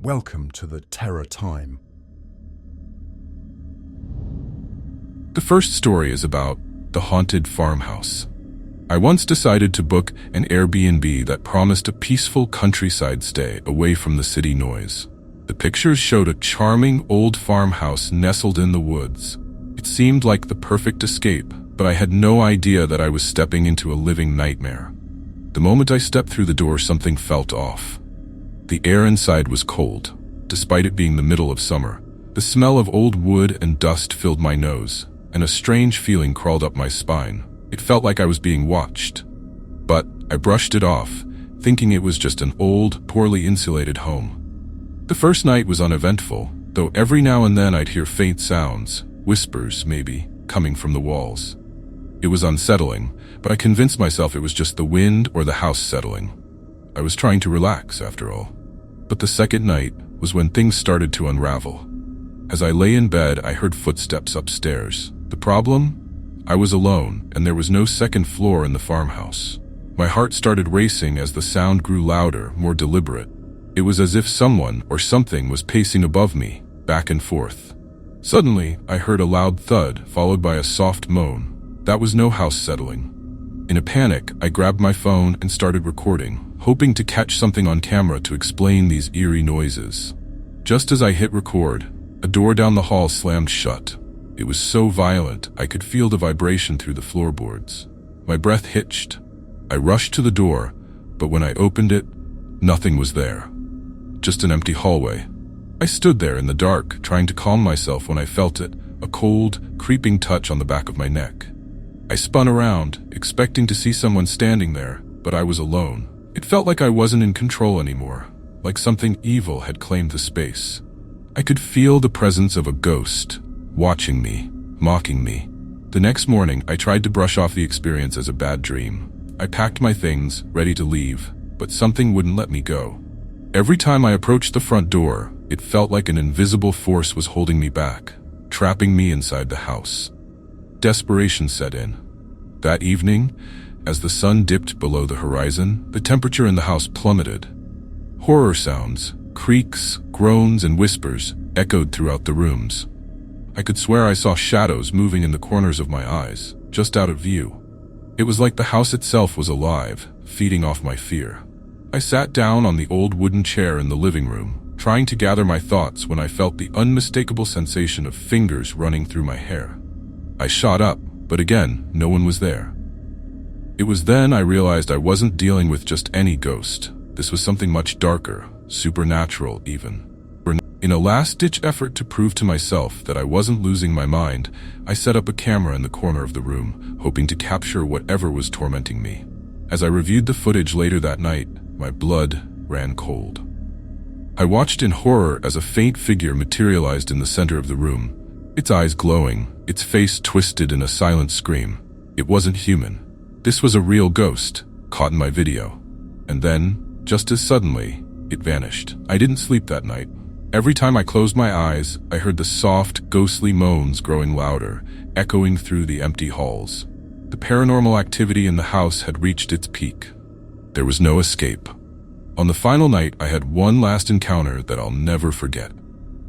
Welcome to the Terror Time. The first story is about the haunted farmhouse. I once decided to book an Airbnb that promised a peaceful countryside stay away from the city noise. The pictures showed a charming old farmhouse nestled in the woods. It seemed like the perfect escape, but I had no idea that I was stepping into a living nightmare. The moment I stepped through the door, something felt off. The air inside was cold, despite it being the middle of summer. The smell of old wood and dust filled my nose, and a strange feeling crawled up my spine. It felt like I was being watched. But I brushed it off, thinking it was just an old, poorly insulated home. The first night was uneventful, though every now and then I'd hear faint sounds, whispers maybe, coming from the walls. It was unsettling, but I convinced myself it was just the wind or the house settling. I was trying to relax, after all. But the second night was when things started to unravel. As I lay in bed, I heard footsteps upstairs. The problem? I was alone, and there was no second floor in the farmhouse. My heart started racing as the sound grew louder, more deliberate. It was as if someone or something was pacing above me, back and forth. Suddenly, I heard a loud thud, followed by a soft moan. That was no house settling. In a panic, I grabbed my phone and started recording, hoping to catch something on camera to explain these eerie noises. Just as I hit record, a door down the hall slammed shut. It was so violent, I could feel the vibration through the floorboards. My breath hitched. I rushed to the door, but when I opened it, nothing was there. Just an empty hallway. I stood there in the dark, trying to calm myself when I felt it, a cold, creeping touch on the back of my neck. I spun around, expecting to see someone standing there, but I was alone. It felt like I wasn't in control anymore, like something evil had claimed the space. I could feel the presence of a ghost, watching me, mocking me. The next morning, I tried to brush off the experience as a bad dream. I packed my things, ready to leave, but something wouldn't let me go. Every time I approached the front door, it felt like an invisible force was holding me back, trapping me inside the house. Desperation set in. That evening, as the sun dipped below the horizon, the temperature in the house plummeted. Horror sounds, creaks, groans, and whispers echoed throughout the rooms. I could swear I saw shadows moving in the corners of my eyes, just out of view. It was like the house itself was alive, feeding off my fear. I sat down on the old wooden chair in the living room, trying to gather my thoughts when I felt the unmistakable sensation of fingers running through my hair. I shot up, but again, no one was there. It was then I realized I wasn't dealing with just any ghost. This was something much darker, supernatural even. In a last-ditch effort to prove to myself that I wasn't losing my mind, I set up a camera in the corner of the room, hoping to capture whatever was tormenting me. As I reviewed the footage later that night, my blood ran cold. I watched in horror as a faint figure materialized in the center of the room, its eyes glowing, its face twisted in a silent scream. It wasn't human. This was a real ghost, caught in my video. And then, just as suddenly, it vanished. I didn't sleep that night. Every time I closed my eyes, I heard the soft, ghostly moans growing louder, echoing through the empty halls. The paranormal activity in the house had reached its peak. There was no escape. On the final night, I had one last encounter that I'll never forget.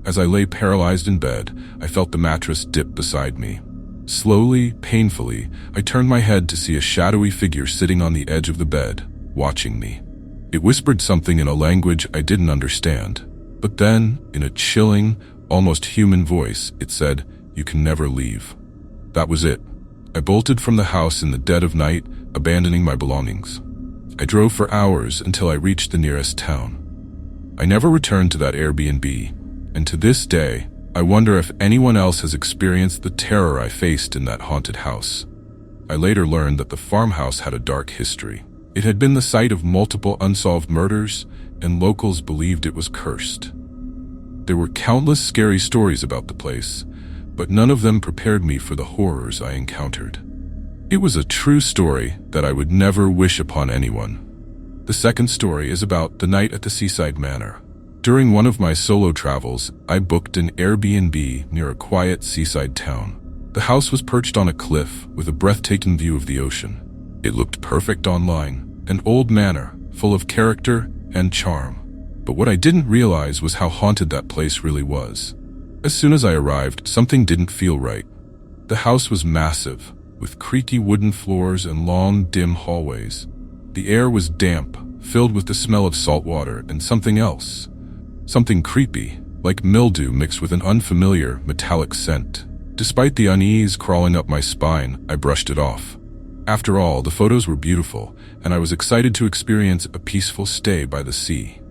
As I lay paralyzed in bed, I felt the mattress dip beside me. Slowly, painfully, I turned my head to see a shadowy figure sitting on the edge of the bed, watching me. It whispered something in a language I didn't understand. But then, in a chilling, almost human voice, it said, "You can never leave." That was it. I bolted from the house in the dead of night, abandoning my belongings. I drove for hours until I reached the nearest town. I never returned to that Airbnb, and to this day, I wonder if anyone else has experienced the terror I faced in that haunted house. I later learned that the farmhouse had a dark history. It had been the site of multiple unsolved murders, and locals believed it was cursed. There were countless scary stories about the place, but none of them prepared me for the horrors I encountered. It was a true story that I would never wish upon anyone. The second story is about the night at the seaside manor. During one of my solo travels, I booked an Airbnb near a quiet seaside town. The house was perched on a cliff with a breathtaking view of the ocean. It looked perfect online, an old manor, full of character and charm. But what I didn't realize was how haunted that place really was. As soon as I arrived, something didn't feel right. The house was massive, with creaky wooden floors and long, dim hallways. The air was damp, filled with the smell of salt water and something else. Something creepy, like mildew mixed with an unfamiliar, metallic scent. Despite the unease crawling up my spine, I brushed it off. After all, the photos were beautiful, and I was excited to experience a peaceful stay by the sea.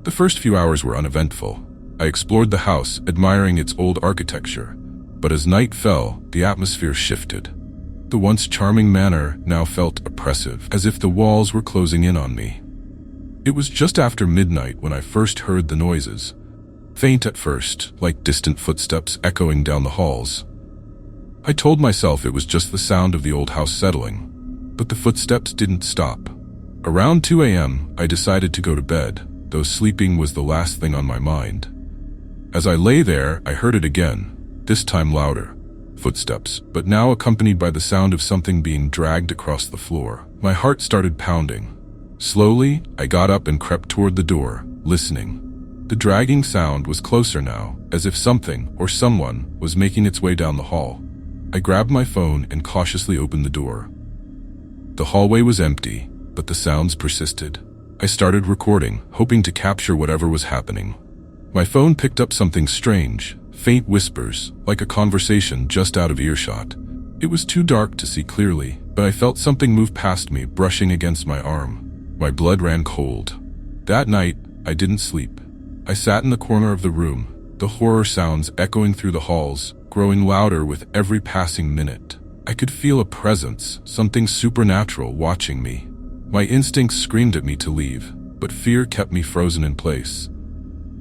The first few hours were uneventful. I explored the house, admiring its old architecture. But as night fell, the atmosphere shifted. The once charming manor now felt oppressive, as if the walls were closing in on me. It was just after midnight when I first heard the noises. Faint at first, like distant footsteps echoing down the halls. I told myself it was just the sound of the old house settling, but the footsteps didn't stop. Around 2 a.m., I decided to go to bed, though sleeping was the last thing on my mind. As I lay there, I heard it again, this time louder. Footsteps, but now accompanied by the sound of something being dragged across the floor. My heart started pounding. Slowly, I got up and crept toward the door, listening. The dragging sound was closer now, as if something or someone was making its way down the hall. I grabbed my phone and cautiously opened the door. The hallway was empty, but the sounds persisted. I started recording, hoping to capture whatever was happening. My phone picked up something strange, faint whispers, like a conversation just out of earshot. It was too dark to see clearly, but I felt something move past me, brushing against my arm. My blood ran cold. That night, I didn't sleep. I sat in the corner of the room, the horror sounds echoing through the halls, growing louder with every passing minute. I could feel a presence, something supernatural watching me. My instincts screamed at me to leave, but fear kept me frozen in place.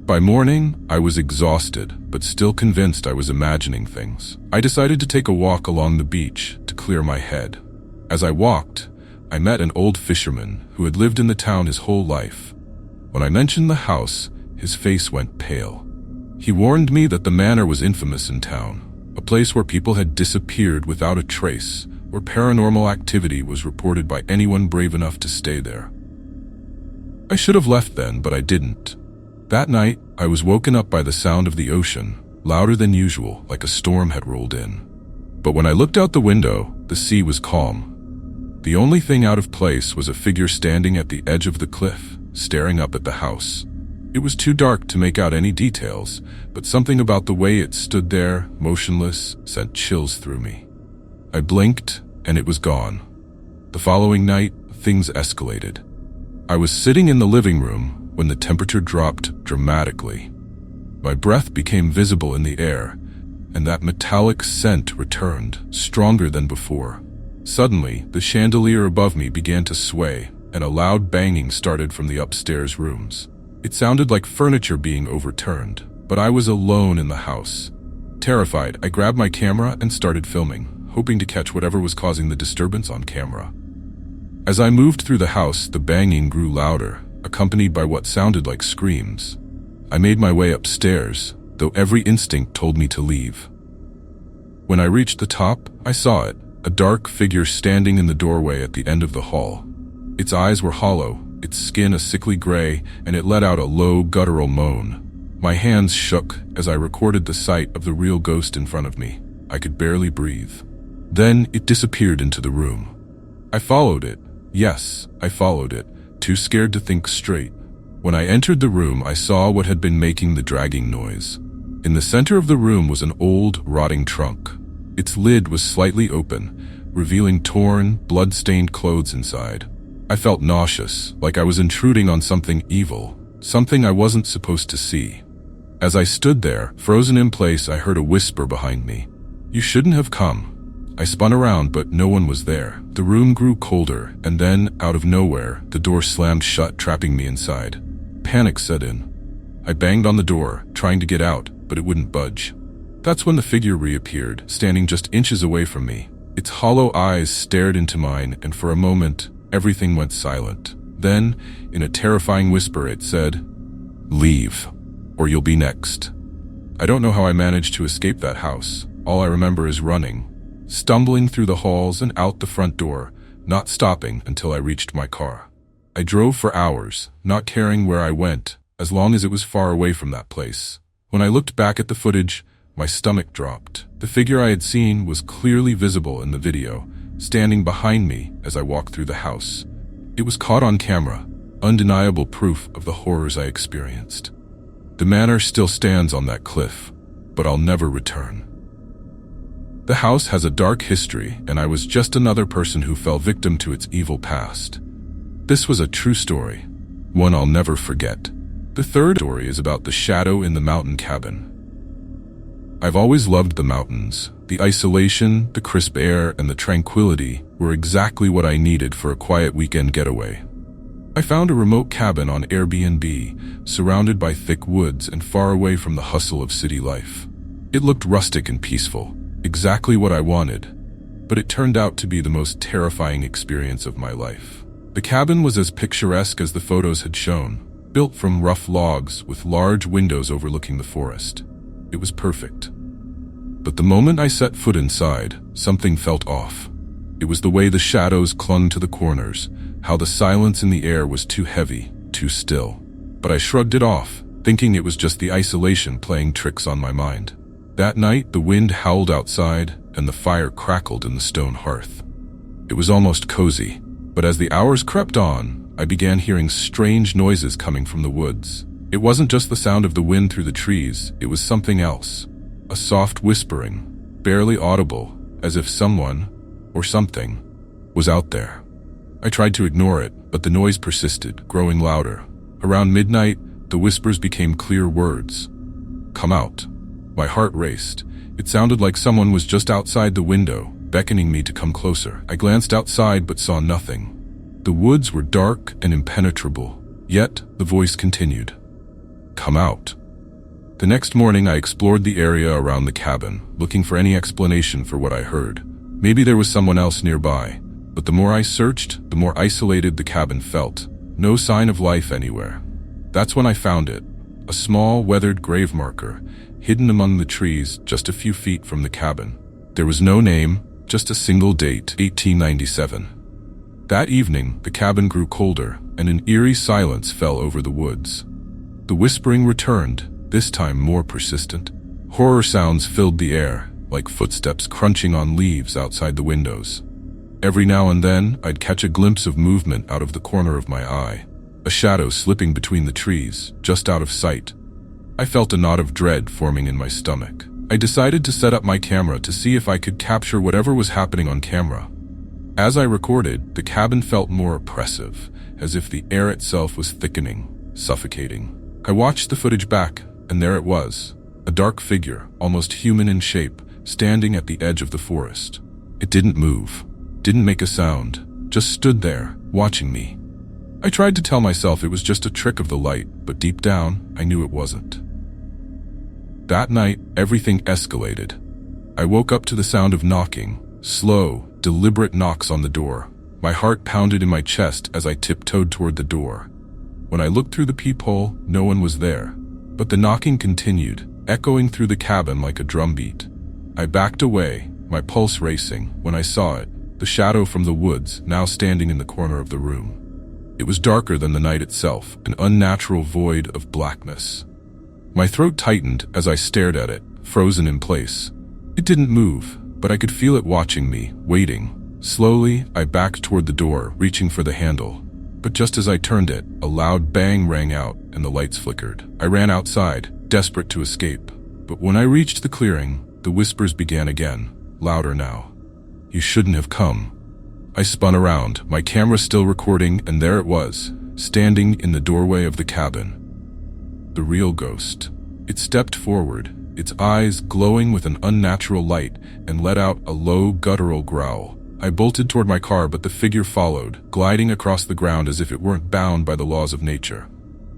By morning, I was exhausted, but still convinced I was imagining things. I decided to take a walk along the beach to clear my head. As I walked, I met an old fisherman who had lived in the town his whole life. When I mentioned the house, his face went pale. He warned me that the manor was infamous in town, a place where people had disappeared without a trace, where paranormal activity was reported by anyone brave enough to stay there. I should have left then, but I didn't. That night, I was woken up by the sound of the ocean, louder than usual, like a storm had rolled in. But when I looked out the window, the sea was calm. The only thing out of place was a figure standing at the edge of the cliff, staring up at the house. It was too dark to make out any details, but something about the way it stood there, motionless, sent chills through me. I blinked, and it was gone. The following night, things escalated. I was sitting in the living room when the temperature dropped dramatically. My breath became visible in the air, and that metallic scent returned, stronger than before. Suddenly, the chandelier above me began to sway, and a loud banging started from the upstairs rooms. It sounded like furniture being overturned, but I was alone in the house. Terrified, I grabbed my camera and started filming, hoping to catch whatever was causing the disturbance on camera. As I moved through the house, the banging grew louder, accompanied by what sounded like screams. I made my way upstairs, though every instinct told me to leave. When I reached the top, I saw it, a dark figure standing in the doorway at the end of the hall. Its eyes were hollow, its skin a sickly gray, and it let out a low, guttural moan. My hands shook as I recorded the sight of the real ghost in front of me. I could barely breathe. Then it disappeared into the room. I followed it. Yes, I followed it, too scared to think straight. When I entered the room, I saw what had been making the dragging noise. In the center of the room was an old, rotting trunk. Its lid was slightly open, revealing torn, blood-stained clothes inside. I felt nauseous, like I was intruding on something evil, something I wasn't supposed to see. As I stood there, frozen in place, I heard a whisper behind me. "You shouldn't have come." I spun around, but no one was there. The room grew colder, and then, out of nowhere, the door slammed shut, trapping me inside. Panic set in. I banged on the door, trying to get out, but it wouldn't budge. That's when the figure reappeared, standing just inches away from me. Its hollow eyes stared into mine, and for a moment, everything went silent. Then, in a terrifying whisper, it said, "Leave, or you'll be next." I don't know how I managed to escape that house. All I remember is running, stumbling through the halls and out the front door, not stopping until I reached my car. I drove for hours, not caring where I went, as long as it was far away from that place. When I looked back at the footage, my stomach dropped. The figure I had seen was clearly visible in the video, standing behind me as I walked through the house. It was caught on camera, undeniable proof of the horrors I experienced. The manor still stands on that cliff, but I'll never return. The house has a dark history, and I was just another person who fell victim to its evil past. This was a true story, one I'll never forget. The third story is about the shadow in the mountain cabin. I've always loved the mountains. The isolation, the crisp air, and the tranquility were exactly what I needed for a quiet weekend getaway. I found a remote cabin on Airbnb, surrounded by thick woods and far away from the hustle of city life. It looked rustic and peaceful, exactly what I wanted, but it turned out to be the most terrifying experience of my life. The cabin was as picturesque as the photos had shown, built from rough logs with large windows overlooking the forest. It was perfect. But the moment I set foot inside, something felt off. It was the way the shadows clung to the corners, how the silence in the air was too heavy, too still. But I shrugged it off, thinking it was just the isolation playing tricks on my mind. That night, the wind howled outside, and the fire crackled in the stone hearth. It was almost cozy, but as the hours crept on, I began hearing strange noises coming from the woods. It wasn't just the sound of the wind through the trees, it was something else. A soft whispering, barely audible, as if someone, or something, was out there. I tried to ignore it, but the noise persisted, growing louder. Around midnight, the whispers became clear words. "Come out." My heart raced. It sounded like someone was just outside the window, beckoning me to come closer. I glanced outside but saw nothing. The woods were dark and impenetrable, yet the voice continued. "Come out." The next morning I explored the area around the cabin, looking for any explanation for what I heard. Maybe there was someone else nearby, but the more I searched, the more isolated the cabin felt. No sign of life anywhere. That's when I found it, a small, weathered grave marker, hidden among the trees just a few feet from the cabin. There was no name, just a single date, 1897. That evening, the cabin grew colder, and an eerie silence fell over the woods. The whispering returned, this time more persistent. Horror sounds filled the air, like footsteps crunching on leaves outside the windows. Every now and then, I'd catch a glimpse of movement out of the corner of my eye, a shadow slipping between the trees, just out of sight. I felt a knot of dread forming in my stomach. I decided to set up my camera to see if I could capture whatever was happening on camera. As I recorded, the cabin felt more oppressive, as if the air itself was thickening, suffocating. I watched the footage back, and there it was, a dark figure, almost human in shape, standing at the edge of the forest. It didn't move, didn't make a sound, just stood there, watching me. I tried to tell myself it was just a trick of the light, but deep down, I knew it wasn't. That night, everything escalated. I woke up to the sound of knocking, slow, deliberate knocks on the door. My heart pounded in my chest as I tiptoed toward the door. When I looked through the peephole, no one was there. But the knocking continued, echoing through the cabin like a drumbeat. I backed away, my pulse racing, when I saw it, the shadow from the woods, now standing in the corner of the room. It was darker than the night itself, an unnatural void of blackness. My throat tightened as I stared at it, frozen in place. It didn't move, but I could feel it watching me, waiting. Slowly, I backed toward the door, reaching for the handle. But just as I turned it, a loud bang rang out and the lights flickered. I ran outside, desperate to escape. But when I reached the clearing, the whispers began again, louder now. "You shouldn't have come." I spun around, my camera still recording, and there it was, standing in the doorway of the cabin. The real ghost. It stepped forward, its eyes glowing with an unnatural light, and let out a low, guttural growl. I bolted toward my car, but the figure followed, gliding across the ground as if it weren't bound by the laws of nature.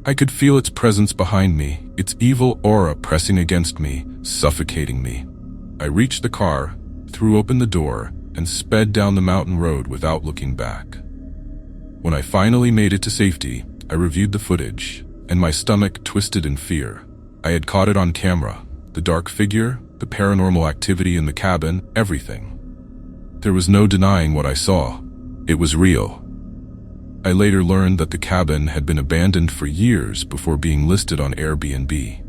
I could feel its presence behind me, its evil aura pressing against me, suffocating me. I reached the car, threw open the door, and sped down the mountain road without looking back. When I finally made it to safety, I reviewed the footage, and my stomach twisted in fear. I had caught it on camera, the dark figure, the paranormal activity in the cabin, everything. There was no denying what I saw. It was real. I later learned that the cabin had been abandoned for years before being listed on Airbnb.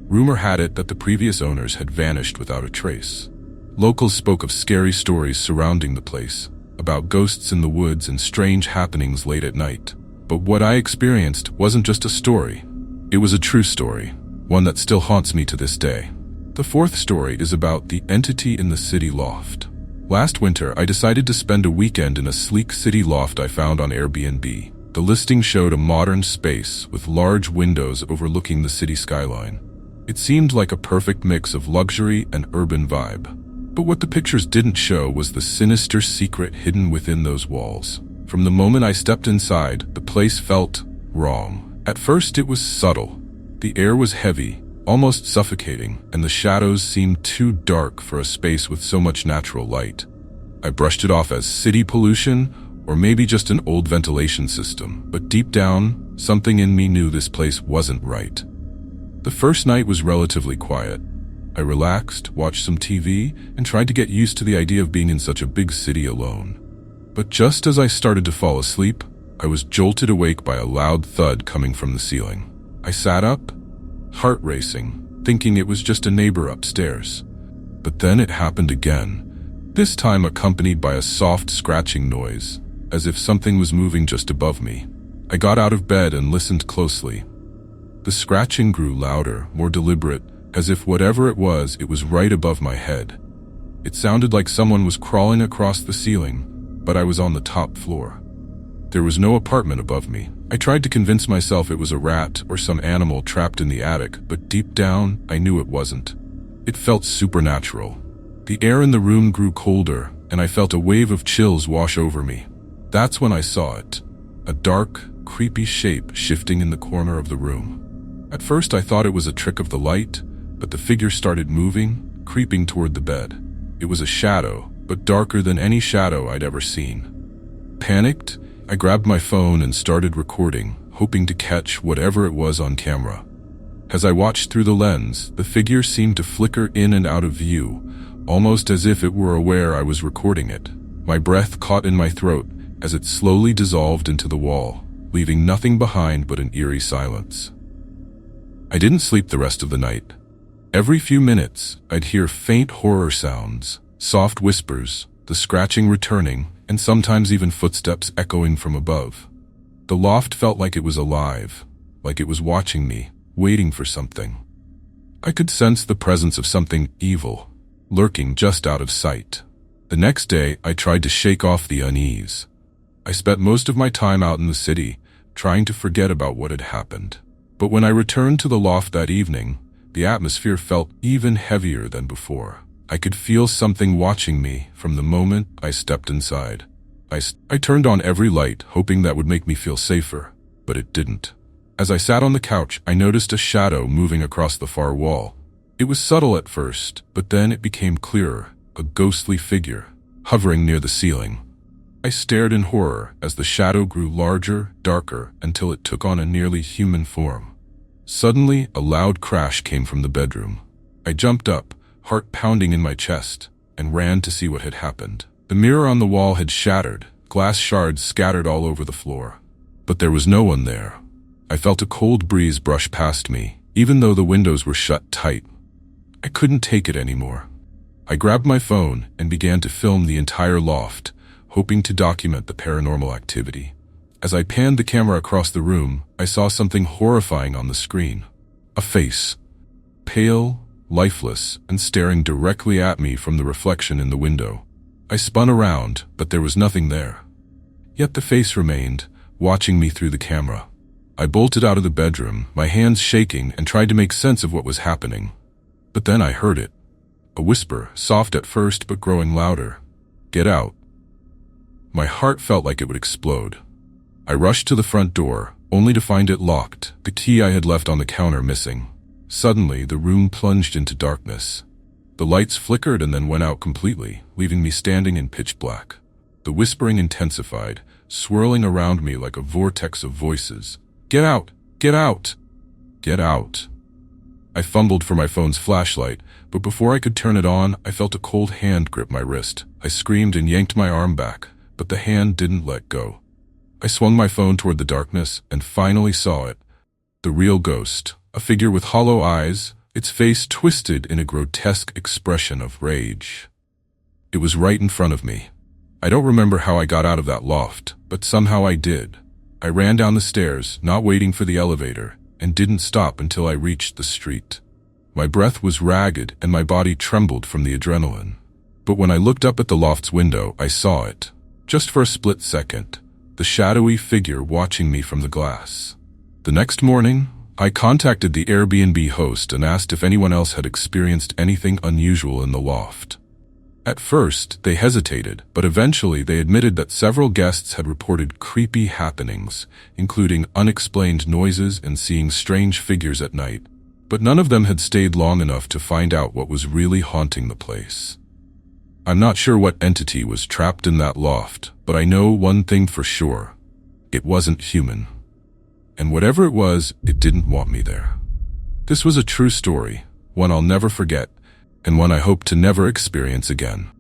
Rumor had it that the previous owners had vanished without a trace. Locals spoke of scary stories surrounding the place, about ghosts in the woods and strange happenings late at night. But what I experienced wasn't just a story. It was a true story, one that still haunts me to this day. The fourth story is about the entity in the city loft. Last winter, I decided to spend a weekend in a sleek city loft I found on Airbnb. The listing showed a modern space with large windows overlooking the city skyline. It seemed like a perfect mix of luxury and urban vibe. But what the pictures didn't show was the sinister secret hidden within those walls. From the moment I stepped inside, the place felt wrong. At first, it was subtle. The air was heavy, almost suffocating, and the shadows seemed too dark for a space with so much natural light. I brushed it off as city pollution, or maybe just an old ventilation system, but deep down, something in me knew this place wasn't right. The first night was relatively quiet. I relaxed, watched some TV, and tried to get used to the idea of being in such a big city alone. But just as I started to fall asleep, I was jolted awake by a loud thud coming from the ceiling. I sat up, heart racing, thinking it was just a neighbor upstairs. But then it happened again, this time accompanied by a soft scratching noise, as if something was moving just above me. I got out of bed and listened closely. The scratching grew louder, more deliberate, as if whatever it was right above my head. It sounded like someone was crawling across the ceiling, but I was on the top floor. There was no apartment above me. I tried to convince myself it was a rat or some animal trapped in the attic, but deep down, I knew it wasn't. It felt supernatural. The air in the room grew colder, and I felt a wave of chills wash over me. That's when I saw it. A dark, creepy shape shifting in the corner of the room. At first, I thought it was a trick of the light, but the figure started moving, creeping toward the bed. It was a shadow, but darker than any shadow I'd ever seen. Panicked, I grabbed my phone and started recording, hoping to catch whatever it was on camera. As I watched through the lens, the figure seemed to flicker in and out of view, almost as if it were aware I was recording it. My breath caught in my throat as it slowly dissolved into the wall, leaving nothing behind but an eerie silence. I didn't sleep the rest of the night. Every few minutes, I'd hear faint horror sounds, soft whispers, the scratching returning, and sometimes even footsteps echoing from above. The loft felt like it was alive, like it was watching me, waiting for something. I could sense the presence of something evil, lurking just out of sight. The next day, I tried to shake off the unease. I spent most of my time out in the city, trying to forget about what had happened. But when I returned to the loft that evening, the atmosphere felt even heavier than before. I could feel something watching me from the moment I stepped inside. I turned on every light, hoping that would make me feel safer, but it didn't. As I sat on the couch, I noticed a shadow moving across the far wall. It was subtle at first, but then it became clearer, a ghostly figure, hovering near the ceiling. I stared in horror as the shadow grew larger, darker, until it took on a nearly human form. Suddenly, a loud crash came from the bedroom. I jumped up, heart pounding in my chest, and ran to see what had happened. The mirror on the wall had shattered, glass shards scattered all over the floor. But there was no one there. I felt a cold breeze brush past me, even though the windows were shut tight. I couldn't take it anymore. I grabbed my phone and began to film the entire loft, hoping to document the paranormal activity. As I panned the camera across the room, I saw something horrifying on the screen. A face. Pale, lifeless, and staring directly at me from the reflection in the window. I spun around, but there was nothing there. Yet the face remained, watching me through the camera. I bolted out of the bedroom, my hands shaking, and tried to make sense of what was happening. But then I heard it. A whisper, soft at first but growing louder. "Get out." My heart felt like it would explode. I rushed to the front door, only to find it locked, the key I had left on the counter missing. Suddenly, the room plunged into darkness. The lights flickered and then went out completely, leaving me standing in pitch black. The whispering intensified, swirling around me like a vortex of voices. "Get out! Get out! Get out!" I fumbled for my phone's flashlight, but before I could turn it on, I felt a cold hand grip my wrist. I screamed and yanked my arm back, but the hand didn't let go. I swung my phone toward the darkness and finally saw it. The real ghost, a figure with hollow eyes, its face twisted in a grotesque expression of rage. It was right in front of me. I don't remember how I got out of that loft, but somehow I did. I ran down the stairs, not waiting for the elevator, and didn't stop until I reached the street. My breath was ragged and my body trembled from the adrenaline. But when I looked up at the loft's window, I saw it. Just for a split second, the shadowy figure watching me from the glass. The next morning, I contacted the Airbnb host and asked if anyone else had experienced anything unusual in the loft. At first, they hesitated, but eventually they admitted that several guests had reported creepy happenings, including unexplained noises and seeing strange figures at night. But none of them had stayed long enough to find out what was really haunting the place. I'm not sure what entity was trapped in that loft, but I know one thing for sure. It wasn't human. And whatever it was, it didn't want me there. This was a true story, one I'll never forget, and one I hope to never experience again.